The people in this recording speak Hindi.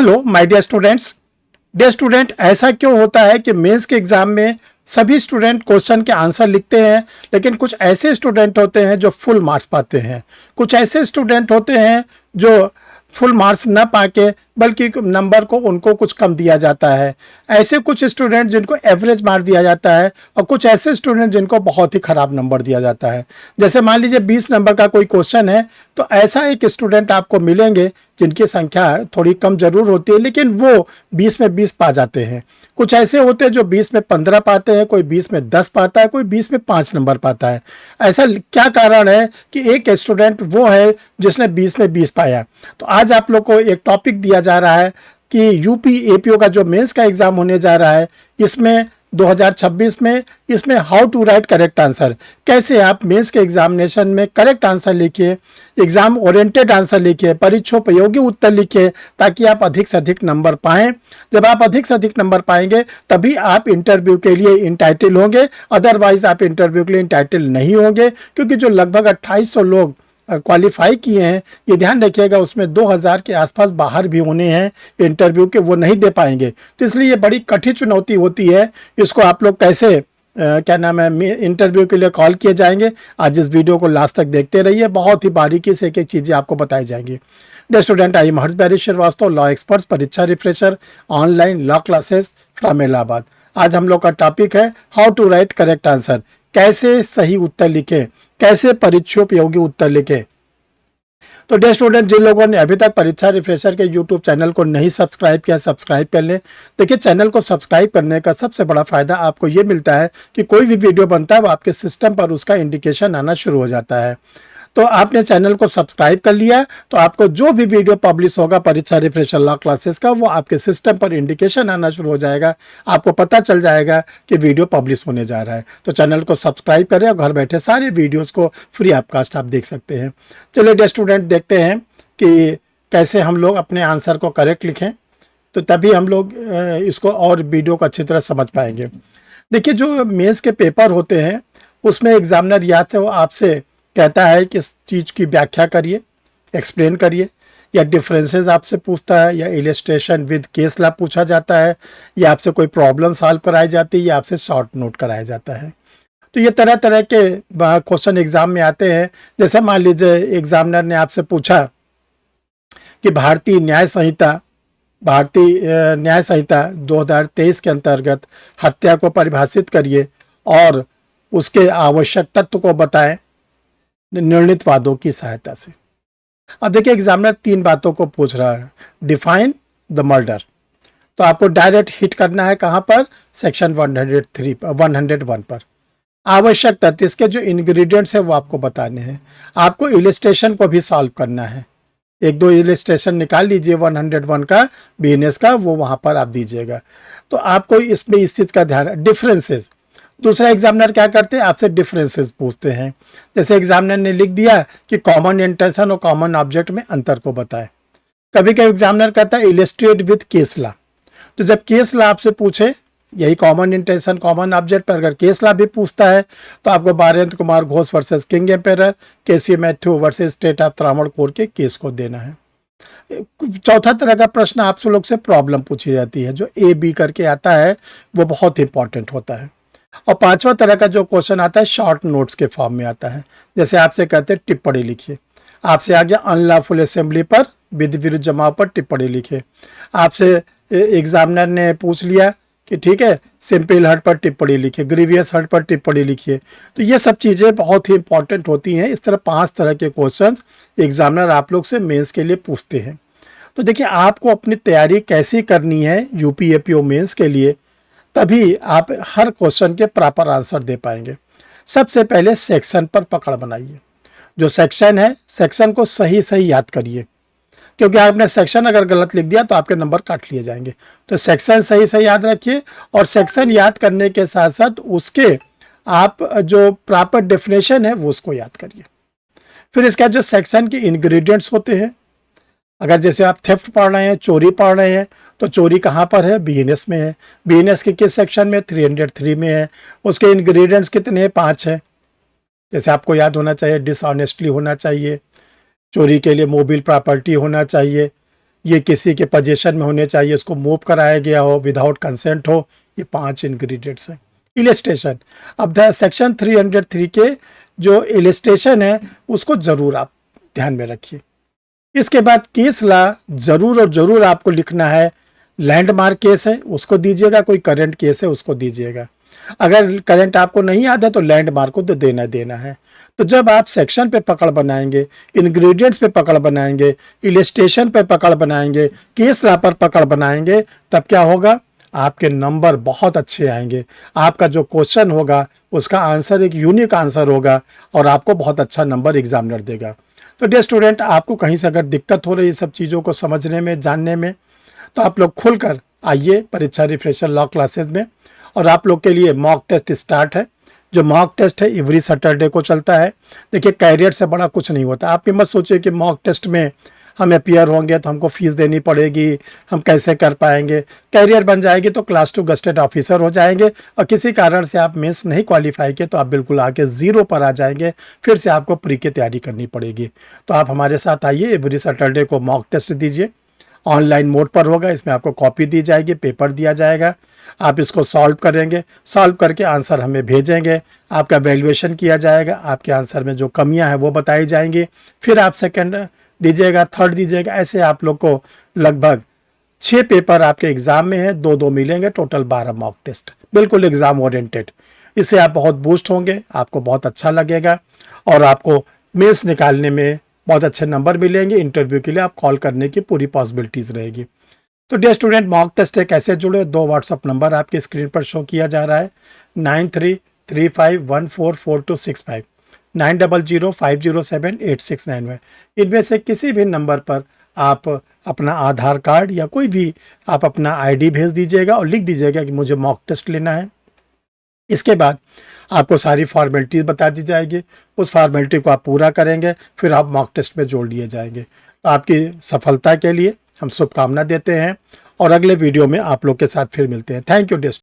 Hello my dear students. Dear student, ऐसा क्यों होता है कि मेंस के एग्जाम में सभी स्टूडेंट क्वेश्चन के आंसर लिखते हैं, लेकिन कुछ ऐसे स्टूडेंट होते हैं जो फुल मार्क्स पाते हैं, कुछ ऐसे स्टूडेंट होते हैं जो फुल मार्क्स ना पाके बल्कि नंबर को उनको कुछ कम दिया जाता है। ऐसे कुछ स्टूडेंट जिनको एवरेज मार्क दिया जाता है और कुछ ऐसे स्टूडेंट जिनको बहुत ही ख़राब नंबर दिया जाता है। जैसे मान लीजिए 20 नंबर का कोई क्वेश्चन है, तो ऐसा एक स्टूडेंट आपको मिलेंगे जिनकी संख्या थोड़ी कम जरूर होती है, लेकिन वो 20 में 20 पा जाते हैं। कुछ ऐसे होते हैं जो 20 में 15 पाते हैं, कोई 20 में 10 पाता है, कोई 20 में 5 नंबर पाता है। ऐसा क्या कारण है कि एक स्टूडेंट वो है जिसने 20 में 20 पाया? तो आज आप लोग को एक टॉपिक दिया जा रहा है कि यूपी एपीओ का जो मेंस का एग्जाम होने जा रहा है, इसमें 2026 में इसमें how to write correct answer, कैसे आप मेंस के एग्जामिनेशन में करेक्ट आंसर लिखिए, एग्जाम ओरिएंटेड आंसर लिखिए, परीक्षोपयोगी उत्तर लिखिए, ताकि आप अधिक से अधिक नंबर पाएं। जब आप अधिक से अधिक नंबर पाएंगे तभी आप इंटरव्यू के लिए इंटाइटल होंगे, अदरवाइज आप इंटरव्यू के लिए इंटाइटल नहीं होंगे, क्योंकि जो लगभग 2800 लोग क्वालिफाई किए हैं, ये ध्यान रखिएगा, उसमें 2000 के आसपास बाहर भी होने हैं इंटरव्यू के, वो नहीं दे पाएंगे। तो इसलिए ये बड़ी कठिन चुनौती होती है। इसको आप लोग कैसे क्या नाम है इंटरव्यू के लिए कॉल किए जाएंगे, आज इस वीडियो को लास्ट तक देखते रहिए, बहुत ही बारीकी से एक एक चीज़ें आपको बताई जाएंगी। Dear student, I am Harsh Shrivastava, law experts, परीक्षा refresher, online law classes from Allahabad. आज हम लोग का टॉपिक है how to write correct answer, कैसे सही उत्तर लिखें, कैसे परीक्षोपयोगी उत्तर लिखें। तो डियर स्टूडेंट, जिन लोगों ने अभी तक परीक्षा रिफ्रेशर के यूट्यूब चैनल को नहीं सब्सक्राइब किया, सब्सक्राइब कर लें। देखिए, चैनल को सब्सक्राइब करने का सबसे बड़ा फायदा आपको ये मिलता है कि कोई भी वीडियो बनता है वो आपके सिस्टम पर उसका इंडिकेशन आना शुरू हो जाता है। तो आपने चैनल को सब्सक्राइब कर लिया तो आपको जो भी वीडियो पब्लिश होगा परीक्षा रिफ्रेशर लॉ क्लासेस का, वो आपके सिस्टम पर इंडिकेशन आना शुरू हो जाएगा, आपको पता चल जाएगा कि वीडियो पब्लिश होने जा रहा है। तो चैनल को सब्सक्राइब करें और घर बैठे सारे वीडियोस को फ्री ऑफ कास्ट आप देख सकते हैं। चलिए डियर स्टूडेंट, देखते हैं कि कैसे हम लोग अपने आंसर को करेक्ट लिखें, तो तभी हम लोग इसको और वीडियो को अच्छी तरह समझ पाएंगे। देखिए, जो मेंस के पेपर होते हैं उसमें एग्जामिनर या तो आपसे कहता है कि इस चीज़ की व्याख्या करिए, एक्सप्लेन करिए, या डिफरेंसेस आपसे पूछता है, या इलस्ट्रेशन विद केस लॉ पूछा जाता है, या आपसे कोई प्रॉब्लम सॉल्व कराई जाती है, या आपसे शॉर्ट नोट कराया जाता है। तो ये तरह तरह के क्वेश्चन एग्जाम में आते हैं। जैसे मान लीजिए एग्जामिनर ने आपसे पूछा कि भारतीय न्याय संहिता 2023 के अंतर्गत हत्या को परिभाषित करिए और उसके आवश्यक तत्व को बताएं निर्णित वादों की सहायता से। अब देखिए, एग्जामिनर 3 बातों को पूछ रहा है। डिफाइन द मर्डर, तो आपको डायरेक्ट हिट करना है कहां पर? सेक्शन 101 पर। आवश्यक तत्व, इसके जो इंग्रेडिएंट्स है वो आपको बताने हैं। आपको इलस्ट्रेशन को भी सॉल्व करना है, 1-2 इलस्ट्रेशन निकाल लीजिए 101 का बीएनएस का, वो वहां पर आप दीजिएगा। तो आपको इसमें इस चीज का ध्यान। डिफरेंसेस, दूसरा एग्जामिनर क्या करते हैं, आपसे डिफरेंसेस पूछते हैं। जैसे एग्जामिनर ने लिख दिया कि कॉमन इंटेंशन और कॉमन ऑब्जेक्ट में अंतर को बताए। कभी कभी एग्जामिनर कहता है इलस्ट्रेट विद केस लॉ, तो जब केस लॉ आपसे पूछे, यही कॉमन इंटेंशन कॉमन ऑब्जेक्ट पर अगर केस लॉ भी पूछता है, तो आपको Barendra Kumar Ghosh versus king emperor, KC Mathew versus state of Travancore के केस को देना है। चौथा तरह का प्रश्न आपसे लोग से प्रॉब्लम पूछी जाती है, जो ए बी करके आता है, वो बहुत इंपॉर्टेंट होता है। और 5वां तरह का जो क्वेश्चन आता है शॉर्ट नोट्स के फॉर्म में आता है। जैसे आपसे कहते हैं टिप्पणी लिखिए, आपसे आ गया अनलॉफुल असेंबली पर विधि विरुद्ध जमाव पर टिप्पणी लिखिए। आपसे एग्जामिनर ने पूछ लिया कि ठीक है, सिंपल हर्ट पर टिप्पणी लिखिए, ग्रीवियस हर्ट पर टिप्पणी लिखिए। तो ये सब चीज़ें बहुत ही इंपॉर्टेंट होती हैं। इस तरह 5 तरह के क्वेश्चन एग्जामिनर आप लोग से मेंस के लिए पूछते हैं। तो देखिए, आपको अपनी तैयारी कैसी करनी है यूपी एपीओ मेंस के लिए, तभी आप हर क्वेश्चन के प्रॉपर आंसर दे पाएंगे। सबसे पहले सेक्शन पर पकड़ बनाइए। जो सेक्शन है, सेक्शन को सही सही याद करिए, क्योंकि आपने सेक्शन अगर गलत लिख दिया तो आपके नंबर काट लिए जाएंगे। तो सेक्शन सही सही याद रखिए, और सेक्शन याद करने के साथ साथ उसके आप जो प्रॉपर डेफिनेशन है वो उसको याद करिए। फिर इसके बाद जो सेक्शन के इंग्रेडिएंट्स होते हैं, अगर जैसे आप थेफ्ट पढ़ रहे हैं, चोरी पढ़ रहे हैं, तो चोरी कहाँ पर है? बीएनएस में है। बीएनएस के किस सेक्शन में? 303 में है। उसके इंग्रेडिएंट्स कितने हैं? 5 है। जैसे आपको याद होना चाहिए, डिसऑनेस्टली होना चाहिए, चोरी के लिए मोबाइल प्रॉपर्टी होना चाहिए, ये किसी के पोजीशन में होने चाहिए, इसको मूव कराया गया हो, विदाउट कंसेंट हो। ये 5 इंग्रेडिएंट्स हैं। इलिस्ट्रेशन, अब सेक्शन 303 के जो इलिस्ट्रेशन है उसको ज़रूर आप ध्यान में रखिए। इसके बाद केस लॉ ज़रूर और ज़रूर आपको लिखना है। लैंडमार्क केस है उसको दीजिएगा, कोई करंट केस है उसको दीजिएगा। अगर करंट आपको नहीं याद है तो लैंडमार्क को तो देना है। तो जब आप सेक्शन पे पकड़ बनाएंगे, इंग्रेडिएंट्स पे पकड़ बनाएंगे, इलिस्ट्रेशन पे पकड़ बनाएंगे, केस लॉ पर पकड़ बनाएंगे, तब क्या होगा, आपके नंबर बहुत अच्छे आएंगे। आपका जो क्वेश्चन होगा उसका आंसर एक यूनिक आंसर होगा और आपको बहुत अच्छा नंबर एग्जामिनर देगा। तो डियर स्टूडेंट, आपको कहीं से अगर दिक्कत हो रही है सब चीज़ों को समझने में, जानने में, तो आप लोग खुलकर आइए परीक्षा रिफ्रेशर लॉ क्लासेस में। और आप लोग के लिए मॉक टेस्ट स्टार्ट है। जो मॉक टेस्ट है एवरी सैटरडे को चलता है। देखिए, कैरियर से बड़ा कुछ नहीं होता। आप ये मत सोचिए कि मॉक टेस्ट में हम अपियर होंगे तो हमको फीस देनी पड़ेगी, हम कैसे कर पाएंगे। कैरियर बन जाएगी तो क्लास 2 गस्टेड ऑफिसर हो जाएंगे, और किसी कारण से आप मेंस नहीं क्वालिफाई किए तो आप बिल्कुल आके 0 पर आ जाएंगे। फिर से आपको प्री की तैयारी करनी पड़ेगी। तो आप हमारे साथ आइए, एवरी सैटरडे को मॉक टेस्ट दीजिए। ऑनलाइन मोड पर होगा, इसमें आपको कॉपी दी जाएगी, पेपर दिया जाएगा, आप इसको सॉल्व करेंगे, सॉल्व करके आंसर हमें भेजेंगे, आपका वैल्यूएशन किया जाएगा, आपके आंसर में जो कमियां हैं वो बताई जाएंगी। फिर आप सेकंड दीजिएगा, थर्ड दीजिएगा, ऐसे आप लोग को लगभग 6 पेपर आपके एग्जाम में है, 2-2 मिलेंगे, टोटल 12 मॉक टेस्ट, बिल्कुल एग्जाम ओरिएंटेड। इससे आप बहुत बूस्ट होंगे, आपको बहुत अच्छा लगेगा और आपको मेंस निकालने में बहुत अच्छे नंबर मिलेंगे। इंटरव्यू के लिए आप कॉल करने की पूरी पॉसिबिलिटीज़ रहेगी। तो डियर स्टूडेंट, मॉक टेस्ट है कैसे जुड़े, 2 व्हाट्सअप नंबर आपके स्क्रीन पर शो किया जा रहा है, 9335144265, 9005078691। इनमें से किसी भी नंबर पर आप अपना आधार कार्ड या कोई भी आप अपना आईडी भेज दीजिएगा और लिख दीजिएगा कि मुझे मॉक टेस्ट लेना है। इसके बाद आपको सारी फॉर्मेलिटीज़ बता दी जाएगी, उस फॉर्मेलिटी को आप पूरा करेंगे, फिर आप मॉक टेस्ट में जोड़ लिए जाएंगे। तो आपकी सफलता के लिए हम शुभकामना देते हैं और अगले वीडियो में आप लोग के साथ फिर मिलते हैं। Thank you dear.